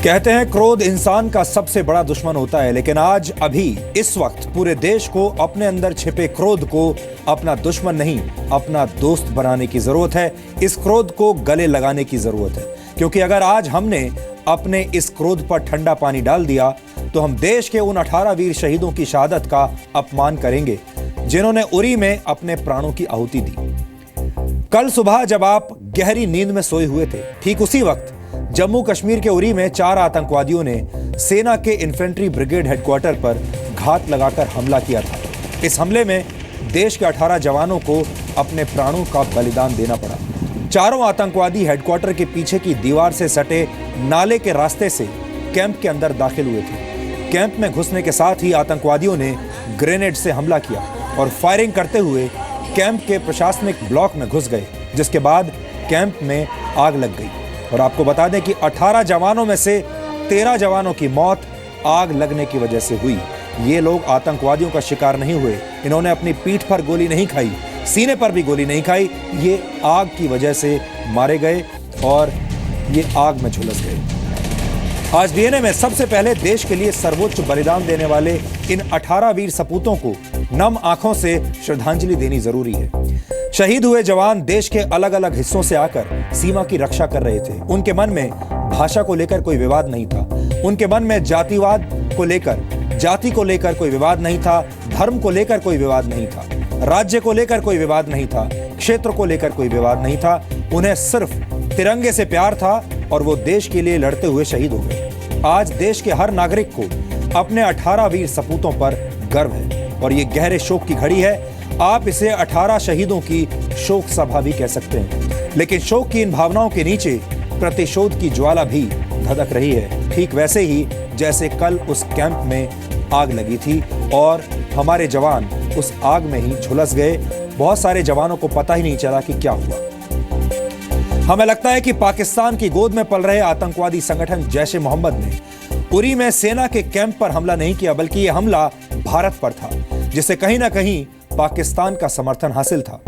कहते हैं क्रोध इंसान का सबसे बड़ा दुश्मन होता है, लेकिन आज अभी इस वक्त पूरे देश को अपने अंदर छिपे क्रोध को अपना दुश्मन नहीं अपना दोस्त बनाने की जरूरत है। इस क्रोध को गले लगाने की जरूरत है, क्योंकि अगर आज हमने अपने इस क्रोध पर ठंडा पानी डाल दिया तो हम देश के उन 18 वीर शहीदों की शहादत का अपमान करेंगे जिन्होंने उरी में अपने प्राणों की आहुति दी। कल सुबह जब आप गहरी नींद में सोए हुए थे, ठीक उसी वक्त जम्मू कश्मीर के उरी में 4 आतंकवादियों ने सेना के इन्फेंट्री ब्रिगेड हेडक्वार्टर पर घात लगाकर हमला किया था। इस हमले में देश के 18 जवानों को अपने प्राणों का बलिदान देना पड़ा। चारों आतंकवादी हेडक्वार्टर के पीछे की दीवार से सटे नाले के रास्ते से कैंप के अंदर दाखिल हुए थे। कैंप में घुसने के साथ ही आतंकवादियों ने ग्रेनेड से हमला किया और फायरिंग करते हुए कैंप के प्रशासनिक ब्लॉक में घुस गए, जिसके बाद कैंप में आग लग गई। और आपको बता दें कि 18 जवानों में से 13 जवानों की मौत आग लगने की वजह से हुई। ये लोग आतंकवादियों का शिकार नहीं हुए, इन्होंने अपनी पीठ पर गोली नहीं खाई, सीने पर भी गोली नहीं खाई, ये आग की वजह से मारे गए और ये आग में झुलस गए। आज डीएनए में सबसे पहले देश के लिए सर्वोच्च बलिदान देने वाले इन 18 वीर सपूतों को नम आंखों से श्रद्धांजलि देनी जरूरी है। शहीद हुए जवान देश के अलग अलग हिस्सों से आकर सीमा की रक्षा कर रहे थे। उनके मन में भाषा को लेकर कोई विवाद नहीं था, उनके मन में जातिवाद को लेकर, जाति को लेकर कोई विवाद नहीं था, धर्म को लेकर कोई विवाद नहीं था, राज्य को लेकर कोई विवाद नहीं था, क्षेत्र को लेकर कोई विवाद नहीं था। उन्हें सिर्फ तिरंगे से प्यार था और वो देश के लिए लड़ते हुए शहीद हो गए। आज देश के हर नागरिक को अपने 18 वीर सपूतों पर गर्व है और ये गहरे शोक की घड़ी है। आप इसे 18 शहीदों की शोक सभा भी कह सकते हैं, लेकिन शोक की इन भावनाओं के नीचे प्रतिशोध की ज्वाला भी धधक रही है, ठीक वैसे ही जैसे कल उस कैंप में आग लगी थी और हमारे जवान उस आग में ही झुलस गए। बहुत सारे जवानों को पता ही नहीं चला कि क्या हुआ। हमें लगता है कि पाकिस्तान की गोद में पल रहे आतंकवादी संगठन जैश ए मोहम्मद ने उरी में सेना के कैंप पर हमला नहीं किया, बल्कि यह हमला भारत पर था, जिसे कहीं ना कहीं पाकिस्तान का समर्थन हासिल था।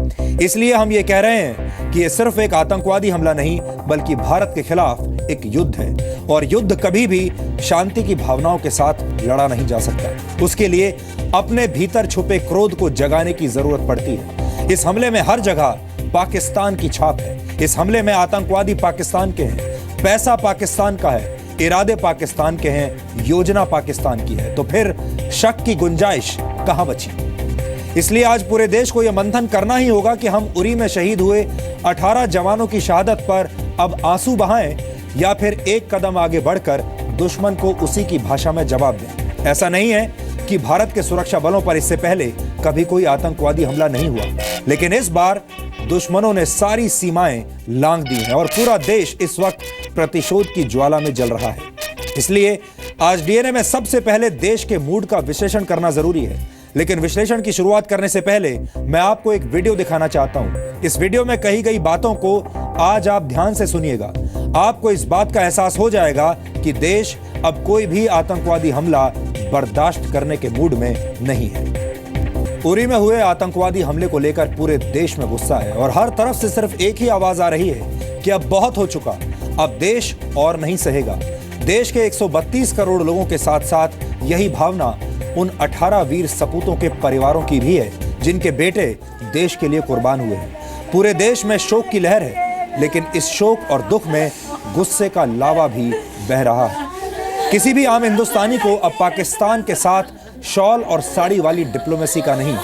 इसलिए हम ये कह रहे हैं कि ये सिर्फ एक आतंकवादी हमला नहीं, बल्कि भारत के खिलाफ एक युद्ध है और युद्ध कभी भी शांति की भावनाओं के साथ लड़ा नहीं जा सकता। उसके लिए अपने भीतर छुपे क्रोध को जगाने की जरूरत पड़ती है। इस हमले में हर जगह पाकिस्तान की छाप है। इस हमले में आतंकवादी पाकिस्तान के हैं, पैसा पाकिस्तान का है, इरादे पाकिस्तान के हैं, योजना पाकिस्तान की है, तो फिर शक की गुंजाइश कहां बची? इसलिए आज पूरे देश को यह मंथन करना ही होगा कि हम उरी में शहीद हुए 18 जवानों की शहादत पर अब आंसू बहाएं या फिर एक कदम आगे बढ़कर दुश्मन को उसी की भाषा में जवाब दें। ऐसा नहीं है कि भारत के सुरक्षा बलों पर इससे पहले कभी कोई आतंकवादी हमला नहीं हुआ, लेकिन इस बार दुश्मनों ने सारी सीमाएं लांघ दी हैं और पूरा देश इस वक्त प्रतिशोध की ज्वाला में जल रहा है। इसलिए आज डीएनए में सबसे पहले देश के मूड का विश्लेषण करना जरूरी है, लेकिन विश्लेषण की शुरुआत करने से पहले मैं आपको एक वीडियो दिखाना चाहता हूं। इस वीडियो में कही गई बातों को आज आप ध्यान से सुनिएगा। आपको इस बात का एहसास हो जाएगा कि देश अब कोई भी आतंकवादी हमला बर्दाश्त करने के मूड में नहीं है। उरी में हुए आतंकवादी हमले को लेकर पूरे देश में गुस्सा है और हर तरफ से सिर्फ एक ही आवाज आ रही है कि अब बहुत हो चुका, अब देश और नहीं सहेगा। देश के 132 करोड़ लोगों के साथ साथ यही भावना उन 18 वीर सपूतों के परिवारों की भी है, जिनके बेटे देश के लिए कुर्बान हुए हैं। पूरे देश में शोक की लहर है, लेकिन इस शोक और दुख में गुस्से का लावा भी बह रहा है। किसी भी आम हिंदुस्तानी को अब पाकिस्तान के साथ शॉल और साड़ी वाली डिप्लोमेसी का नहीं,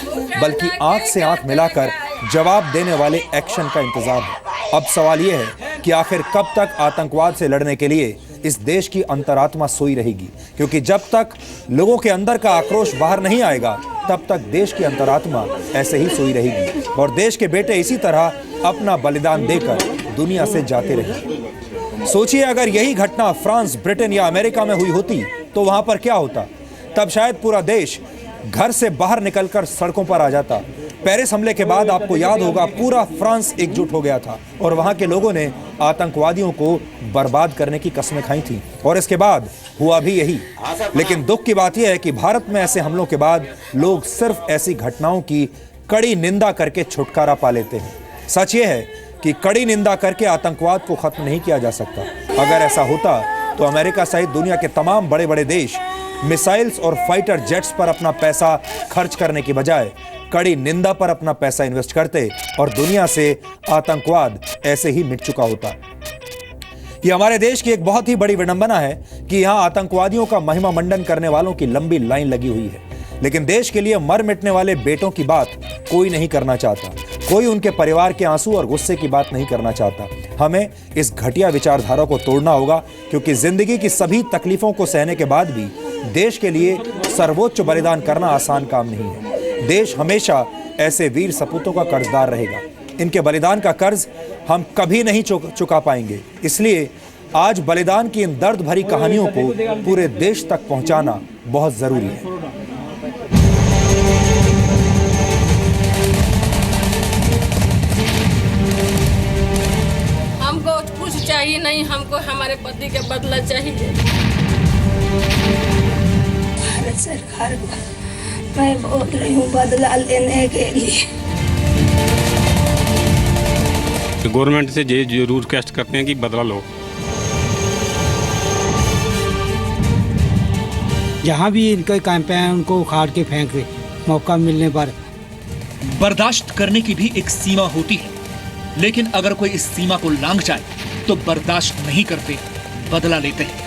बल्कि आंख से आंख मिलाकर जवाब देने वाले एक्शन का इंतजार है। अब सवाल यह है कि आखिर कब तक आतंकवाद से लड़ने के लिए इस देश की अंतरात्मा सोई रहेगी, क्योंकि जब तक लोगों के अंदर का आक्रोश बाहर नहीं आएगा तब तक देश की अंतरात्मा ऐसे ही सोई रहेगी और देश के बेटे इसी तरह अपना बलिदान देकर दुनिया से जाते रहेंगे। सोचिए, अगर यही घटना फ्रांस, ब्रिटेन या अमेरिका में हुई होती तो वहां पर क्या होता? तब शायद पूरा देश घर से बाहर निकलकर सड़कों पर आ जाता। पेरिस हमले के बाद आपको याद होगा पूरा फ्रांस एकजुट हो गया था और वहां के लोगों ने आतंकवादियों को बर्बाद करने की कस्में खाई थी और इसके बाद हुआ भी यही। लेकिन दुख की बात यह है कि भारत में ऐसे हमलों के बाद लोग सिर्फ ऐसी घटनाओं की कड़ी निंदा करके छुटकारा पा लेते हैं। सच ये है कि कड़ी निंदा करके आतंकवाद को खत्म नहीं किया जा सकता। अगर ऐसा होता तो अमेरिका सहित दुनिया के तमाम बड़े बड़े देश मिसाइल्स और फाइटर जेट्स पर अपना पैसा खर्च करने की बजाय कड़ी निंदा पर अपना पैसा इन्वेस्ट करते और दुनिया से आतंकवाद ऐसे ही मिट चुका होता। यह हमारे देश की एक बहुत ही बड़ी विडंबना है कि यहां आतंकवादियों का महिमा मंडन करने वालों की लंबी लाइन लगी हुई है, लेकिन देश के लिए मर मिटने वाले बेटों की बात कोई नहीं करना चाहता। कोई उनके परिवार के आंसू और गुस्से की बात नहीं करना चाहता। हमें इस घटिया विचारधारा को तोड़ना होगा, क्योंकि जिंदगी की सभी तकलीफों को सहने के बाद भी देश के लिए सर्वोच्च बलिदान करना आसान काम नहीं है। देश हमेशा ऐसे वीर सपूतों का कर्जदार रहेगा। इनके बलिदान का कर्ज हम कभी नहीं चुका पाएंगे। इसलिए आज बलिदान की इन दर्द भरी कहानियों को पूरे देश तक पहुंचाना बहुत जरूरी है। हमको कुछ चाहिए नहीं, हमको हमारे पति के बदला चाहिए। भारत सरकार को मैं बोल रही हूँ बदला लेने के लिए। गवर्नमेंट से ये जरूर रिक्वेस्ट करते हैं कि बदला लो। जहाँ भी इनके कैंप हैं उनको उखाड़ के फेंक दे मौका मिलने पर। बर्दाश्त करने की भी एक सीमा होती है, लेकिन अगर कोई इस सीमा को लांघ जाए तो बर्दाश्त नहीं करते, बदला लेते हैं।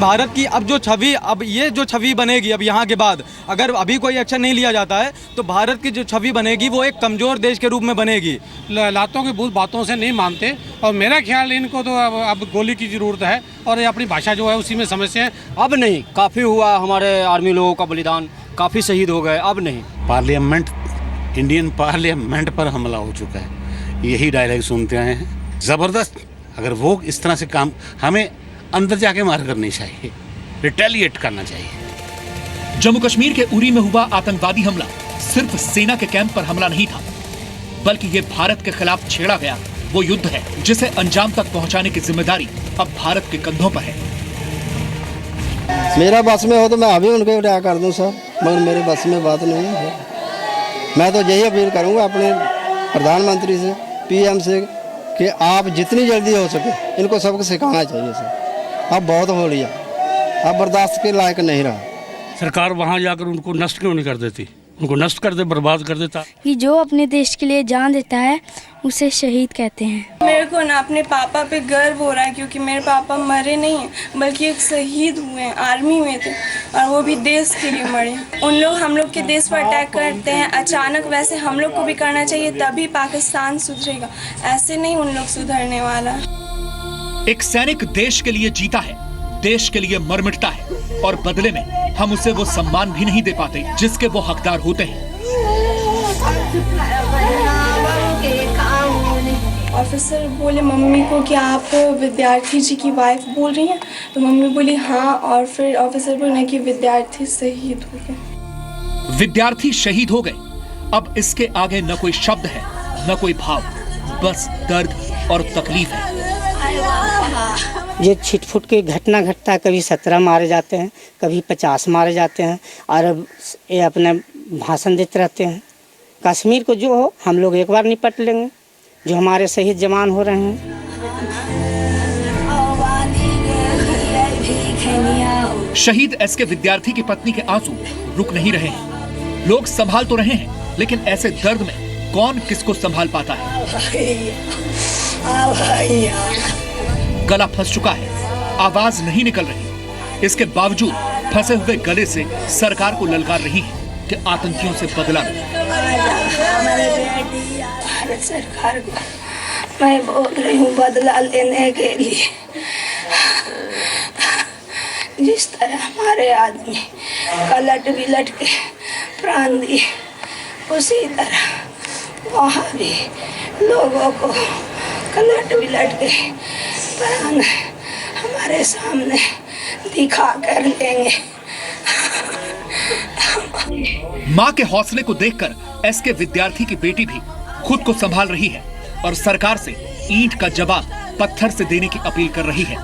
भारत की अब ये जो छवि बनेगी अब यहाँ के बाद, अगर अभी कोई एक्शन नहीं लिया जाता है तो भारत की जो छवि बनेगी वो एक कमजोर देश के रूप में बनेगी। लातों की भूत बातों से नहीं मानते, और मेरा ख्याल इनको तो अब गोली की जरूरत है और ये अपनी भाषा जो है उसी में समझते हैं। अब नहीं, काफ़ी हुआ हमारे आर्मी लोगों का बलिदान, काफ़ी शहीद हो गए, अब नहीं। पार्लियामेंट, इंडियन पार्लियामेंट पर हमला हो चुका है, यही डायलॉग सुनते आए हैं। ज़बरदस्त, अगर वो इस तरह से काम, हमें अंदर जाके मार करनी चाहिए, रिटेलिएट करना चाहिए। जम्मू कश्मीर के उरी में हुआ आतंकवादी हमला सिर्फ सेना के कैंप पर हमला नहीं था, बल्कि ये भारत के खिलाफ छेड़ा गया वो युद्ध है जिसे अंजाम तक पहुंचाने की जिम्मेदारी अब भारत के कंधों पर है। मेरा बस में हो तो मैं अभी उनको रिहा कर दूं सर, मगर मेरे बस में बात नहीं है। मैं तो यही अपील करूंगा अपने प्रधानमंत्री से, पीएम से, कि आप जितनी जल्दी हो सके इनको सबको सिखाना चाहिए सर। अब बहुत हो लिया, अब बर्दाश्त के लायक नहीं रहा। सरकार वहाँ जाकर उनको नष्ट क्यों नहीं कर देती, उनको नष्ट कर दे, बर्बाद कर देता। कि जो अपने देश के लिए जान देता है उसे शहीद कहते हैं। मेरे को ना अपने पापा पे गर्व हो रहा है, क्योंकि मेरे पापा मरे नहीं हैं बल्कि एक शहीद हुए हैं, आर्मी में थे, और वो भी देश के लिए मरे। उन लोग हम लोग के देश पर अटैक करते हैं अचानक, वैसे हम लोग को भी करना चाहिए, तभी पाकिस्तान सुधरेगा, ऐसे नहीं उन लोग सुधरने वाला। एक सैनिक देश के लिए जीता है, देश के लिए मर मिटता है, और बदले में हम उसे वो सम्मान भी नहीं दे पाते जिसके वो हकदार होते हैं। ऑफिसर बोले मम्मी को कि आप विद्यार्थी जी की वाइफ बोल रही हैं, तो मम्मी बोली हाँ, और फिर ऑफिसर बोले कि विद्यार्थी शहीद हो गए। विद्यार्थी शहीद हो गए, अब इसके आगे न कोई शब्द है न कोई भाव, बस दर्द और तकलीफ है। ये छिटफुट की घटना घटता है, कभी 17 मारे जाते हैं, कभी 50 मारे जाते हैं, और ये अपने भाषण देते रहते हैं। कश्मीर को जो हो हम लोग एक बार निपट लेंगे, जो हमारे शहीद जवान हो रहे हैं। शहीद एसके विद्यार्थी की पत्नी के आंसू रुक नहीं रहे हैं। लोग संभाल तो रहे हैं, लेकिन ऐसे दर्द में कौन किसको संभाल पाता है। गला फंस चुका है, आवाज नहीं निकल रही। इसके बावजूद फंसे हुए गले से सरकार को ललकार रही है कि आतंकियों से बदला लो। भारत सरकार को मैं बोल रही हूँ बदला लेने के लिए। जिस तरह हमारे आदमी कलट विलट के प्राण दिए, उसी तरह वहाँ भी लोगों को कलट विलट के प्राण हमारे सामने दिखा कर लेंगे। माँ के हौसले को देखकर एसके विद्यार्थी की बेटी भी खुद को संभाल रही है और सरकार से ईंट का जवाब पत्थर से देने की अपील कर रही है।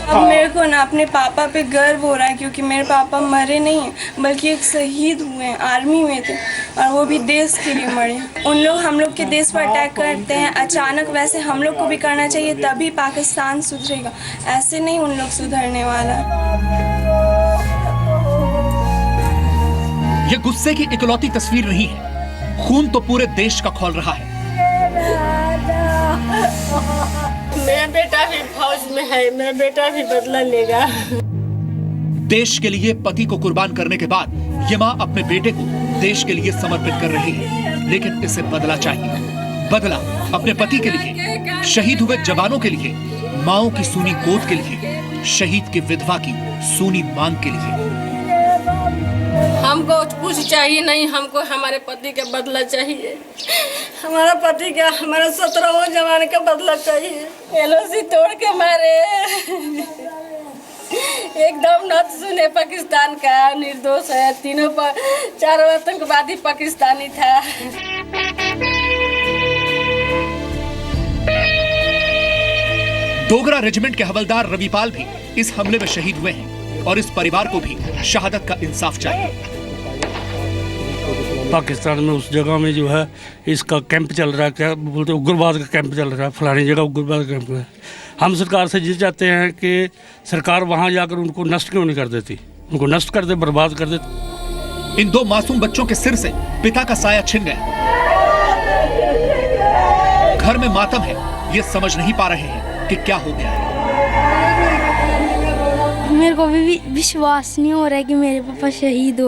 अब मेरे को ना अपने पापा पे गर्व हो रहा है, क्योंकि मेरे पापा मरे नहीं हैं बल्कि एक शहीद हुए हैं, आर्मी में थे, और वो भी देश के लिए मरे। उन लोग हम लोग के देश पर अटैक करते हैं अचानक, वैसे हम लोग को भी करना चाहिए, तभी पाकिस्तान सुधरेगा, ऐसे नहीं उन लोग सुधरने वाला। ये गुस्से की इकलौती तस्वीर नहीं है, खून तो पूरे देश का खौल रहा है। मेरा बेटा भी फौज में है, मेरा बेटा भी बदला लेगा। देश के लिए पति को कुर्बान करने के बाद ये माँ अपने बेटे को देश के लिए समर्पित कर रही है, लेकिन इसे बदला चाहिए। बदला अपने पति के लिए, शहीद हुए जवानों के लिए, माओ की सूनी गोद के लिए, शहीद की विधवा की सूनी मांग के लिए। हमको कुछ चाहिए नहीं, हमको हमारे पति का बदला चाहिए। हमारा पति का, हमारा 17वां जवान का बदला चाहिए। LOC तोड़ के मारे, एकदम न सुने पाकिस्तान का, निर्दोष है, तीनों पर 4 आतंकवादी पाकिस्तानी था। डोगरा रेजिमेंट के हवलदार रविपाल भी इस हमले में शहीद हुए हैं और इस परिवार को भी शहादत का इंसाफ चाहिए। पाकिस्तान में उस जगह में जो है इसका कैंप चल रहा है, क्या बोलते हैं, उग्रवाद का कैंप चल रहा है, फलानी जगह उग्रवाद का कैंप है। हम सरकार से ये चाहते हैं कि सरकार वहाँ जाकर उनको नष्ट क्यों नहीं कर देती, उनको नष्ट कर दे, बर्बाद कर दे। इन 2 मासूम बच्चों के सिर से पिता का साया छिन गया। घर में मातम है, ये समझ नहीं पा रहे हैं कि क्या हो गया है। मेरे को भी विश्वास नहीं हो रहा है कि मेरे पापा शहीद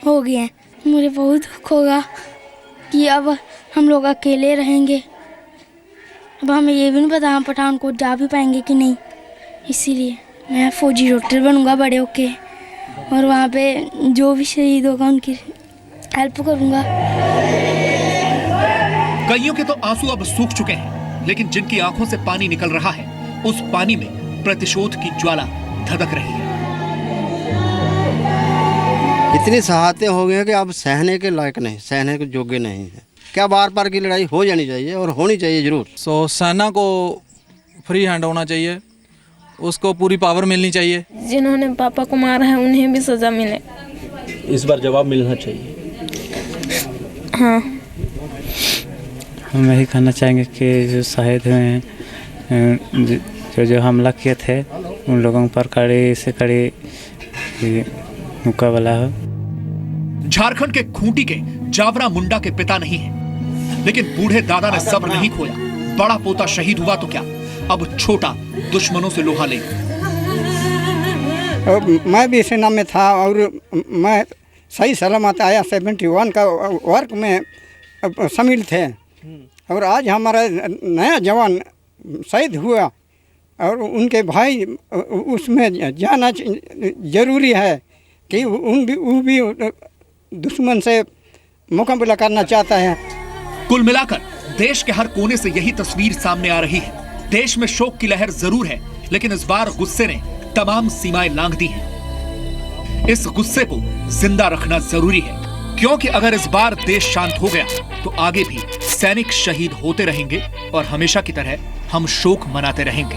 हो गए हैं। मुझे बहुत दुख होगा कि अब हम लोग अकेले रहेंगे। अब हमें ये भी नहीं पता हम पठानकोट जा भी पाएंगे कि नहीं, इसीलिए मैं फौजी डॉक्टर बनूंगा बड़े होके, और वहाँ पे जो भी शहीद होगा उनकी हेल्प करूंगा। कईयों के तो आंसू अब सूख चुके हैं, लेकिन जिनकी आंखों से पानी निकल रहा है, उस पानी में प्रतिशोध की ज्वाला धधक रही है। इतनी शहादतें हो गई हैं कि अब सहने के लायक नहीं, सहने के योग्य नहीं है। क्या बार बार की लड़ाई हो जानी चाहिए और होनी चाहिए जरूर। सेना को फ्री हैंड होना चाहिए, उसको पूरी पावर मिलनी चाहिए। जिन्होंने पापा को मारा है उन्हें भी सजा मिले। इस बार जवाब मिलना चाहिए। हाँ, हम यही कहना चाहेंगे कि जो शहीद हुए हैं, जो हमला किए थे, उन लोगों पर कड़ी से कड़ी मुकाबला हो। झारखंड के खूंटी के जावरा मुंडा के पिता नहीं है, लेकिन बूढ़े दादा ने सब्र नहीं खोया। बड़ा पोता शहीद हुआ तो क्या, अब छोटा दुश्मनों से लोहा ले। मैं भी सेना में था और मैं सही सलामत आया। 71 का वर्क में शामिल थे, और आज हमारा नया जवान शहीद हुआ और उनके भाई उसमें जाना जरूरी है कि वो भी दुश्मन से मुकाबला करना चाहता है। कुल मिलाकर देश के हर कोने से यही तस्वीर सामने आ रही है। देश में शोक की लहर जरूर है, लेकिन इस बार गुस्से ने तमाम सीमाएं लांघ दी हैं। इस गुस्से को जिंदा रखना जरूरी है, क्योंकि अगर इस बार देश शांत हो गया तो आगे भी सैनिक शहीद होते रहेंगे और हमेशा की तरह हम शोक मनाते रहेंगे।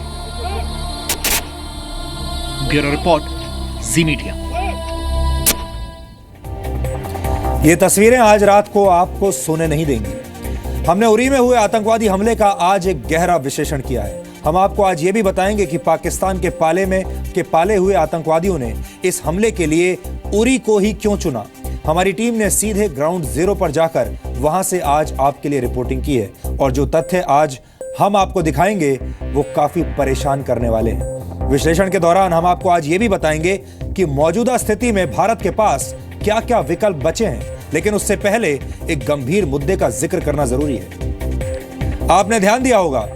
ब्यूरो रिपोर्ट, जी मीडिया। ये तस्वीरें आज रात को आपको सोने नहीं देंगी। हमने उरी में हुए आतंकवादी हमले का आज एक गहरा विश्लेषण किया है। हम आपको आज ये भी बताएंगे कि पाकिस्तान के पाले हुए आतंकवादियों ने इस हमले के लिए उरी को ही क्यों चुना। हमारी टीम ने सीधे ग्राउंड जीरो पर जाकर वहां से आज आपके लिए रिपोर्टिंग की है, और जो तथ्य आज हम आपको दिखाएंगे वो काफी परेशान करने वाले हैं। विश्लेषण के दौरान हम आपको आज ये भी बताएंगे कि मौजूदा स्थिति में भारत के पास क्या क्या विकल्प बचे हैं, लेकिन उससे पहले एक गंभीर मुद्दे का जिक्र करना जरूरी है। आपने ध्यान दिया होगा,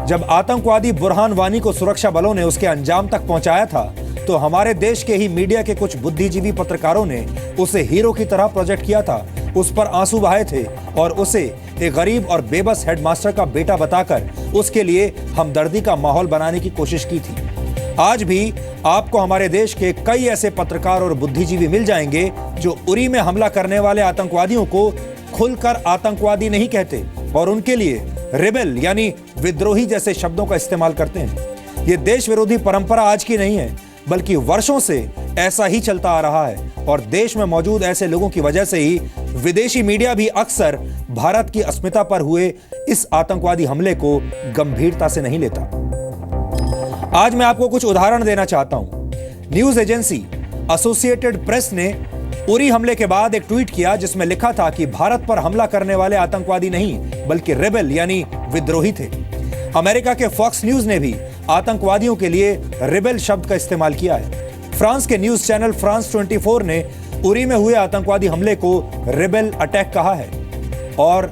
जब आतंकवादी बुरहान वानी को सुरक्षा बलों ने उसके अंजाम तक पहुंचाया था, तो हमारे देश के ही मीडिया के कुछ बुद्धिजीवी पत्रकारों ने उसे हीरो की तरह प्रोजेक्ट किया था, उस पर आंसू बहाए थे और उसे एक गरीब और बेबस हेडमास्टर का बेटा बताकर उसके लिए हमदर्दी का माहौल बनाने की कोशिश की थी। आज भी आपको हमारे देश के कई ऐसे पत्रकार और बुद्धिजीवी मिल जाएंगे जो उरी में हमला करने वाले आतंकवादियों को खुलकर आतंकवादी नहीं कहते और उनके लिए रिबेल यानी विद्रोही जैसे शब्दों का इस्तेमाल करते हैं। ये देश विरोधी परंपरा आज की नहीं है, बल्कि वर्षों से ऐसा ही चलता आ रहा है और देश में मौजूद ऐसे लोगों की वजह से ही विदेशी मीडिया भी अक्सर भारत की अस्मिता पर हुए इस आतंकवादी हमले को गंभीरता से नहीं लेता। आज मैं आपको कुछ उदाहरण देना चाहता हूं। न्यूज एजेंसी एसोसिएटेड प्रेस ने उरी हमले के बाद एक ट्वीट किया जिसमें लिखा था कि भारत पर हमला करने वाले आतंकवादी नहीं बल्कि रेबेल यानी विद्रोही थे। अमेरिका के फॉक्स न्यूज ने भी आतंकवादियों के लिए रेबेल शब्द का इस्तेमाल किया है। फ्रांस के न्यूज चैनल फ्रांस 24 ने उरी में हुए आतंकवादी हमले को रेबेल अटैक कहा है और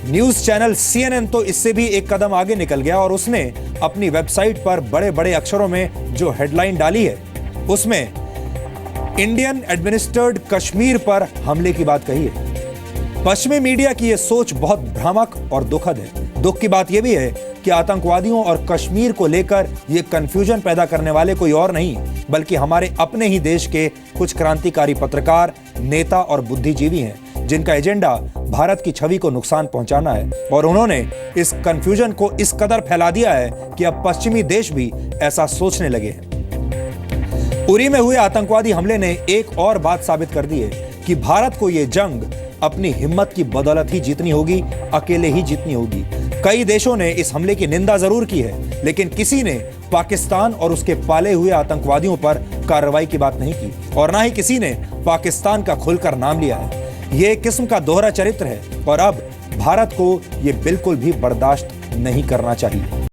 न्यूज चैनल CNN तो इससे भी एक कदम आगे निकल गया और उसने अपनी वेबसाइट पर बड़े बड़े अक्षरों में जो हेडलाइन डाली है उसमें इंडियन एडमिनिस्ट्रेटेड कश्मीर पर हमले की बात कही है। पश्चिमी मीडिया की यह सोच बहुत भ्रामक और दुखद है। दुख की बात यह भी है कि आतंकवादियों और कश्मीर को लेकर यह कंफ्यूजन पैदा करने वाले कोई और नहीं बल्कि हमारे अपने ही देश के कुछ क्रांतिकारी पत्रकार, नेता और बुद्धिजीवी हैं जिनका एजेंडा भारत की छवि को नुकसान पहुंचाना है और उन्होंने इस कंफ्यूजन को इस कदर फैला दिया है कि अब पश्चिमी देश भी ऐसा सोचने लगे हैं। उरी में हुए आतंकवादी हमले ने एक और बात साबित कर दी है कि भारत को यह जंग अपनी हिम्मत की बदौलत ही जीतनी होगी, अकेले ही जीतनी होगी। कई देशों ने इस हमले की निंदा जरूर की है, लेकिन किसी ने पाकिस्तान और उसके पाले हुए आतंकवादियों पर कार्रवाई की बात नहीं की और ना ही किसी ने पाकिस्तान का खुलकर नाम लिया है। यह एक किस्म का दोहरा चरित्र है और अब भारत को यह बिल्कुल भी बर्दाश्त नहीं करना चाहिए।